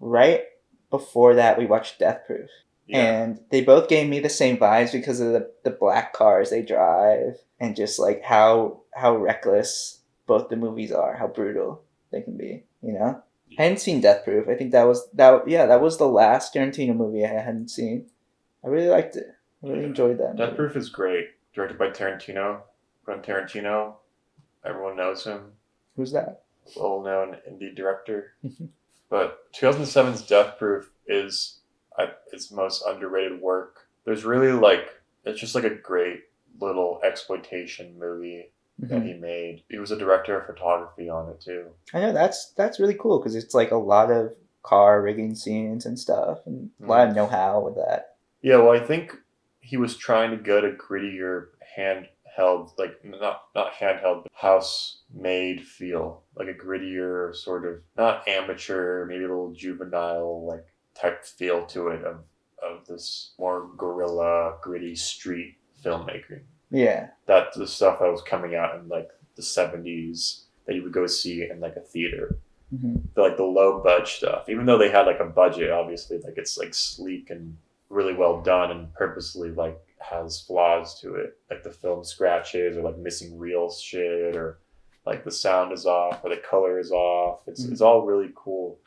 right before that we watched Death Proof. Yeah. And they both gave me the same vibes because of the black cars they drive and just like how reckless both the movies are, how brutal they can be, you know? I hadn't seen Death Proof. I think that was the last Tarantino movie I hadn't seen. I really liked it. I really enjoyed that Death movie. Proof is great. Directed by Tarantino. Quentin Tarantino. Everyone knows him. Who's that? Well-known indie director. But 2007's Death Proof is its most underrated work. There's really it's just like a great little exploitation movie that he made. He was a director of photography on it too. I know that's really cool because it's like a lot of car rigging scenes and stuff, and a lot of know-how with that. Yeah, well, I think he was trying to get a grittier handheld, like not handheld, but house-made feel, like a grittier sort of not amateur, maybe a little juvenile like type feel to it of this more guerrilla, gritty street filmmaking. Yeah. That's the stuff that was coming out in like the 70s that you would go see in like a theater. The low budget stuff, even though they had like a budget, obviously like it's like sleek and really well done and purposely like has flaws to it, like the film scratches or like missing reel shit or like the sound is off or the color is off. It's all really cool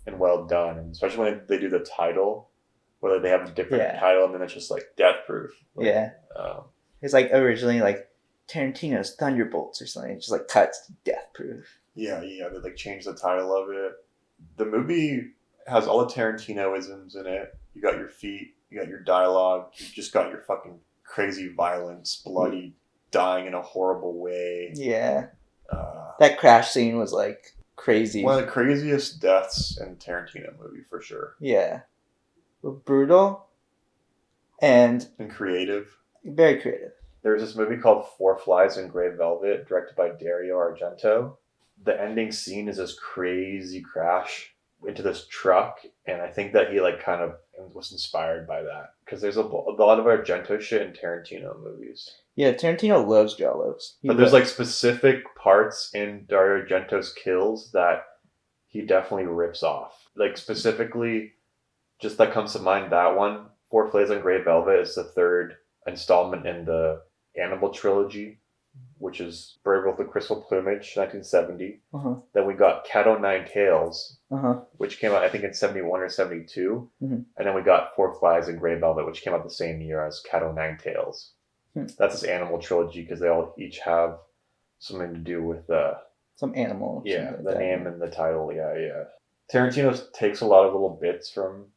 and well done, and especially when they do the title, whether they have a different title and then it's just like Death Proof. Like, it's like originally like Tarantino's Thunderbolts or something. It just like cuts to Death Proof. Yeah, they like changed the title of it. The movie has all the Tarantino-isms in it. You got your feet, you got your dialogue, you just got your fucking crazy violence, bloody, dying in a horrible way. Yeah. That crash scene was like crazy. One of the craziest deaths in a Tarantino movie for sure. Yeah. Brutal and creative. Very creative. There's this movie called Four Flies in Grey Velvet, directed by Dario Argento. The ending scene is this crazy crash into this truck, and I think that he like kind of was inspired by that because there's a lot of Argento shit in Tarantino movies. Yeah, Tarantino loves giallos. But there's like specific parts in Dario Argento's kills that he definitely rips off. Like specifically, just that comes to mind, that one, Four Flies in Grey Velvet, is the third installment in the Animal trilogy, which is Bird with the Crystal Plumage, 1970. Then we got Cat O' Nine Tails, which came out I think in 71 or 72. And then we got Four Flies in Grey Velvet, which came out the same year as Cat O' Nine Tails. That's this animal trilogy because they all each have something to do with some animal. Yeah, the name and the title. Yeah. Tarantino takes a lot of little bits from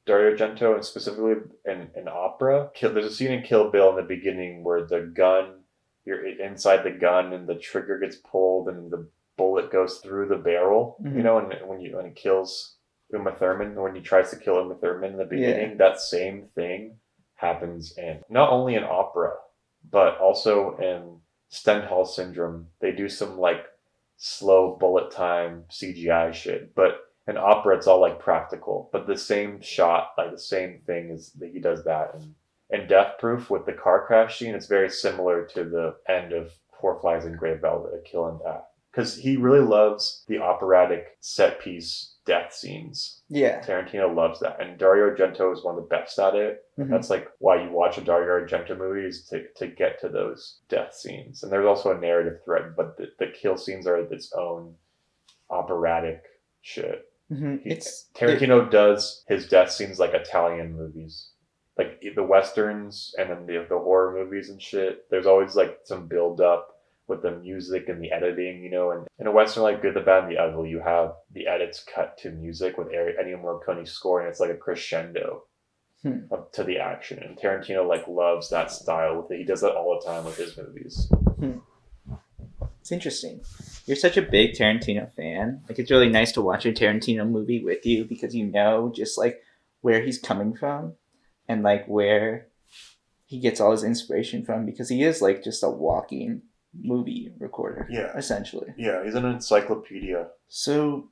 Dario Argento, and specifically in opera. There's a scene in Kill Bill in the beginning where you're inside the gun and the trigger gets pulled and the bullet goes through the barrel, you know, and when it kills Uma Thurman, when he tries to kill Uma Thurman in the beginning, that same thing happens in not only in opera, but also in Stendhal Syndrome. They do some like slow bullet time CGI shit, but in opera it's all like practical, but the same shot, like the same thing is that he does that. And Death Proof with the car crash scene, it's very similar to the end of Four Flies in Grey Velvet, A Kill and Death. Because he really loves the operatic set piece death scenes. Yeah. Tarantino loves that. And Dario Argento is one of the best at it. That's like why you watch a Dario Argento movie, is to get to those death scenes. And there's also a narrative thread, but the kill scenes are its own operatic shit. Tarantino does his death scenes like Italian movies. Like the westerns and then the horror movies and shit, there's always like some build up with the music and the editing, you know. And in a western like Good, the Bad, and the Ugly, you have the edits cut to music with Ennio Morricone's score, and it's like a crescendo up to the action. And Tarantino like loves that style with it. He does that all the time with his movies. It's interesting. You're such a big Tarantino fan. Like, it's really nice to watch a Tarantino movie with you because you know just like where he's coming from. And like where he gets all his inspiration from, because he is like just a walking movie recorder. Yeah. Essentially. Yeah, he's an encyclopedia. So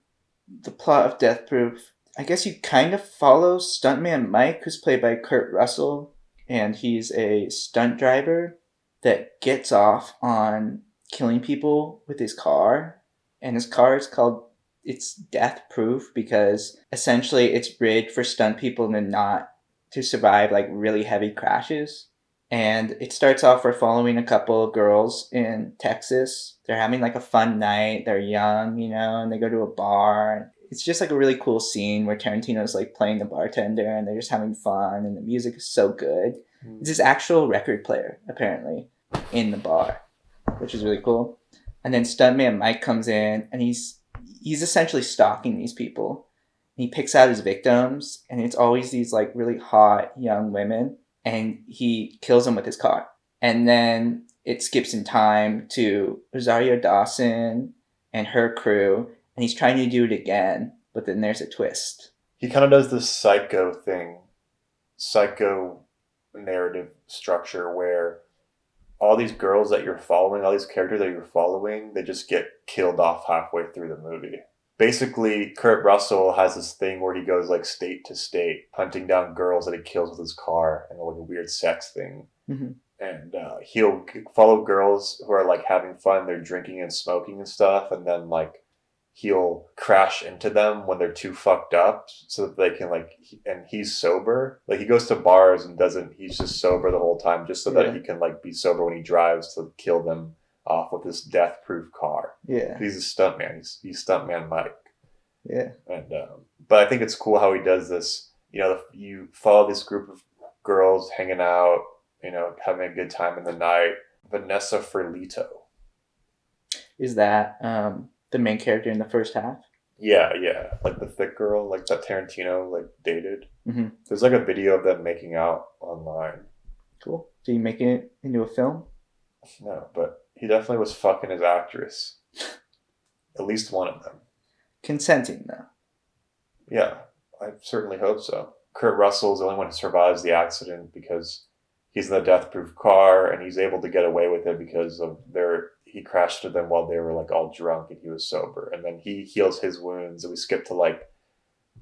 the plot of Death Proof, I guess you kind of follow stuntman Mike, who's played by Kurt Russell, and he's a stunt driver that gets off on killing people with his car. And his car is called it's death proof because essentially it's rigged for stunt people to survive like really heavy crashes. And it starts off, we're following a couple of girls in Texas. They're having like a fun night. They're young, and they go to a bar. It's just like a really cool scene where Tarantino's like playing the bartender and they're just having fun and the music is so good. It's this actual record player, apparently, in the bar, which is really cool. And then stuntman Mike comes in and he's essentially stalking these people. He picks out his victims and it's always these like really hot young women. And he kills them with his car. And then it skips in time to Rosario Dawson and her crew, and he's trying to do it again, but then there's a twist. He kind of does this psycho narrative structure where all these girls that you're following, all these characters that you're following, they just get killed off halfway through the movie. Basically, Kurt Russell has this thing where he goes like state to state, hunting down girls that he kills with his car and like a weird sex thing. Mm-hmm. And he'll follow girls who are like having fun, they're drinking and smoking and stuff, and then like he'll crash into them when they're too fucked up so that they can and he's sober. Like he goes to bars and he's just sober the whole time just so that he can like be sober when he drives to kill them off with this death-proof car. Yeah. He's a stuntman. He's stuntman Mike. Yeah. And but I think it's cool how he does this. You follow this group of girls hanging out, having a good time in the night. Vanessa Ferlito. Is that the main character in the first half? Yeah. Like the thick girl, like that Tarantino like dated. Mm-hmm. There's like a video of them making out online. Cool. So you making it into a film? No, but he definitely was fucking his actress. At least one of them. Consenting, though. Yeah, I certainly hope so. Kurt Russell's the only one who survives the accident because he's in the death-proof car and he's able to get away with it because of he crashed to them while they were like all drunk and he was sober. And then he heals his wounds and we skip to like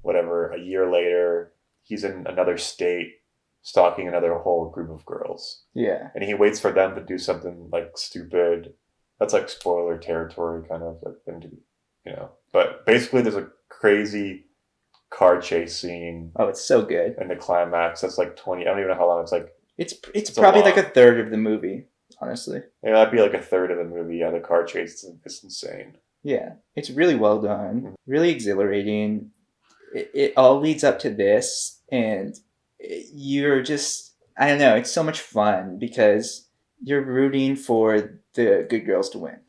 whatever, a year later, he's in another state stalking another whole group of girls. Yeah. And he waits for them to do something like stupid. That's like spoiler territory kind of like thing to do, But basically there's a crazy car chase scene. Oh, it's so good. And the climax, that's like 20, I don't even know how long it's like. It's probably like a third of the movie, honestly. Yeah, that'd be like a third of the movie. Yeah, the car chase is insane. Yeah, it's really well done, really exhilarating. It all leads up to this, and you're just, I don't know, it's so much fun because you're rooting for the good girls to win.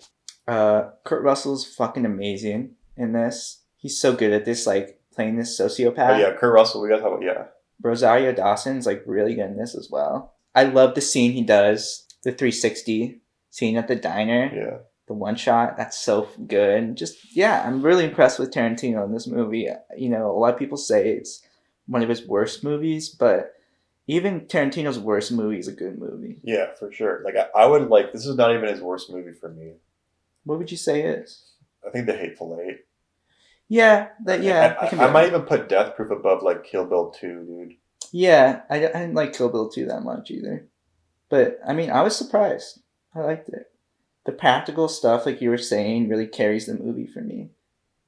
Kurt Russell's fucking amazing in this. He's so good at this, like, playing this sociopath. Oh, yeah, Kurt Russell, we gotta talk about, yeah. Rosario Dawson's, like, really good in this as well. I love the scene he does, the 360 scene at the diner. Yeah. The one shot, that's so good. Just, yeah, I'm really impressed with Tarantino in this movie. A lot of people say it's one of his worst movies, but even Tarantino's worst movie is a good movie. Yeah, for sure. Like, I would like, this is not even his worst movie for me. What would you say it is? I think The Hateful Eight. Yeah, I might even put Death Proof above, like, Kill Bill 2, dude. Yeah, I didn't like Kill Bill 2 that much either. But, I mean, I was surprised. I liked it. The practical stuff, like you were saying, really carries the movie for me.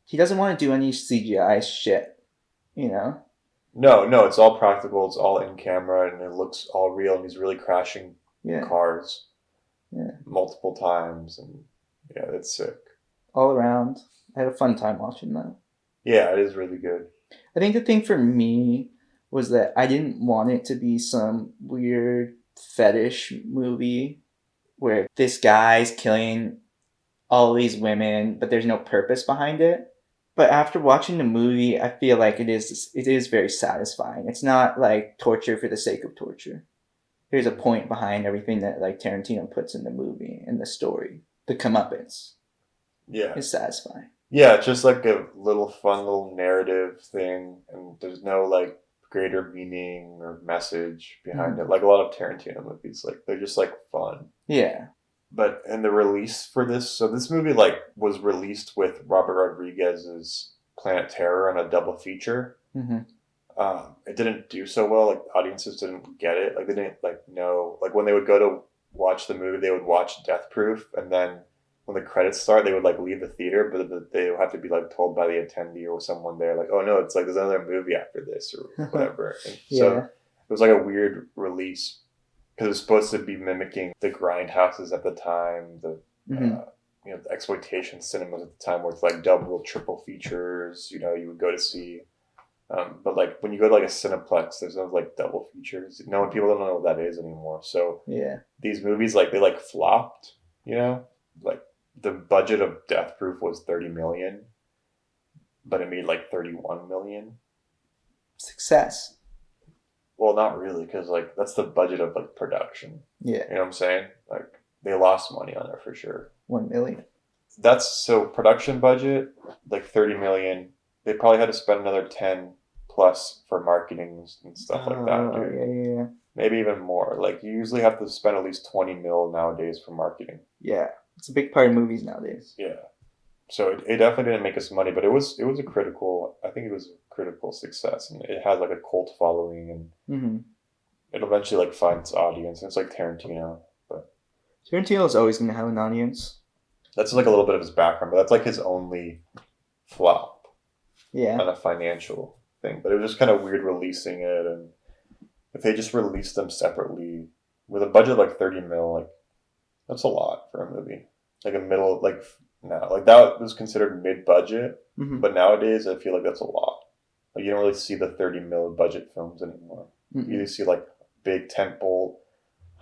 He doesn't want to do any CGI shit, No, it's all practical. It's all in camera, and it looks all real, and he's really crashing cars multiple times, and yeah, that's sick. All around. I had a fun time watching that. Yeah, it is really good. I think the thing for me was that I didn't want it to be some weird fetish movie where this guy's killing all these women, but there's no purpose behind it. But after watching the movie, I feel like it is very satisfying. It's not like torture for the sake of torture. There's a point behind everything that like Tarantino puts in the movie and the story. The comeuppance. Yeah. Is satisfying. Yeah, it's just like a little fun little narrative thing, and there's no like greater meaning or message behind it. Like a lot of Tarantino movies, like they're just like fun. Yeah. But in the release for this, so this movie like was released with Robert Rodriguez's Planet Terror on a double feature. Mm-hmm. It didn't do so well. Like audiences didn't get it. Like they didn't like know. Like when they would go to watch the movie, they would watch Death Proof, and then when the credits start, they would like leave the theater, but they would have to be like told by the attendee or someone there, like, oh no, it's like there's another movie after this or whatever. And so Yeah. it was like a weird release because it was supposed to be mimicking the grindhouses at the time, the Mhm. the exploitation cinemas at the time, where it's like double, triple features. You would go to see. But like when you go to like a Cineplex, there's no like double features. No one people don't know what that is anymore. So Yeah. these movies like they like flopped. Like the budget of Death Proof was 30 million, but it made like 31 million. Success. Well, not really, because like that's the budget of like production. Yeah. You know what I'm saying? Like they lost money on it for sure. 1 million. That's so production budget like 30 million. They probably had to spend another 10 plus for marketing and stuff like that, dude. Yeah. Maybe even more. Like you usually have to spend at least 20 mil nowadays for marketing. Yeah. It's a big part of movies nowadays. Yeah. So it definitely didn't make us money, but it was a critical. I think it was a critical success, and it had like a cult following, and Mm-hmm. it eventually like finds its audience. And it's like Tarantino, but Tarantino's always going to have an audience. that's like a little bit of his background. But that's like his only flop Yeah. on a financial thing. But it was just kind of weird releasing it, and if they just released them separately with a budget of like 30 mil, like that's a lot for a movie. Like a middle, like no, like that was considered mid-budget, Mm-hmm. but nowadays I feel like that's a lot. Like you don't really see the 30 mil budget films anymore. Mm-hmm. You either see like big tentpole,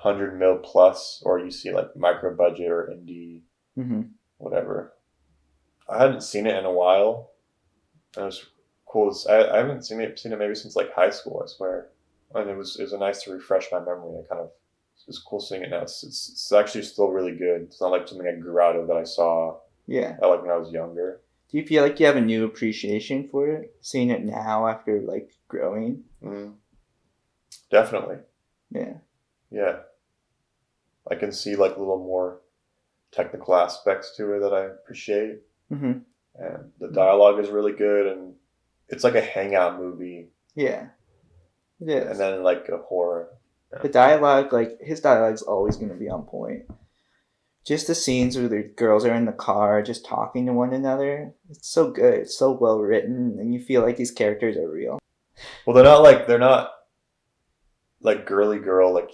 100 mil plus, or you see like micro budget or indie, Mm-hmm. whatever. I hadn't seen it in a while. And it was cool. I haven't seen it maybe since like high school, I swear. And it was nice to refresh my memory. It's cool seeing it now. It's actually still really good. It's not like something I grew out of that I saw Yeah. like when I was younger. Do you feel like you have a new appreciation for it, seeing it now after like growing? Definitely. Yeah. Yeah. I can see like a little more technical aspects to it that I appreciate. Mm-hmm. And the dialogue is really good, and it's like a hangout movie. Yeah. It is. And then like a horror. The dialogue, like his dialogue's always going to be on point. Just the scenes where the girls are in the car just talking to one another, it's so good. It's so well written, and you feel like these characters are real. Well, they're not like girly girl like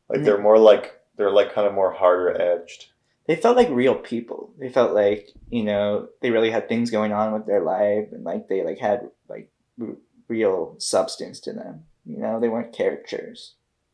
like they're like kind of more harder edged. They felt like real people. They felt like, they really had things going on with their life, and like they like had like real substance to them. They weren't caricatures.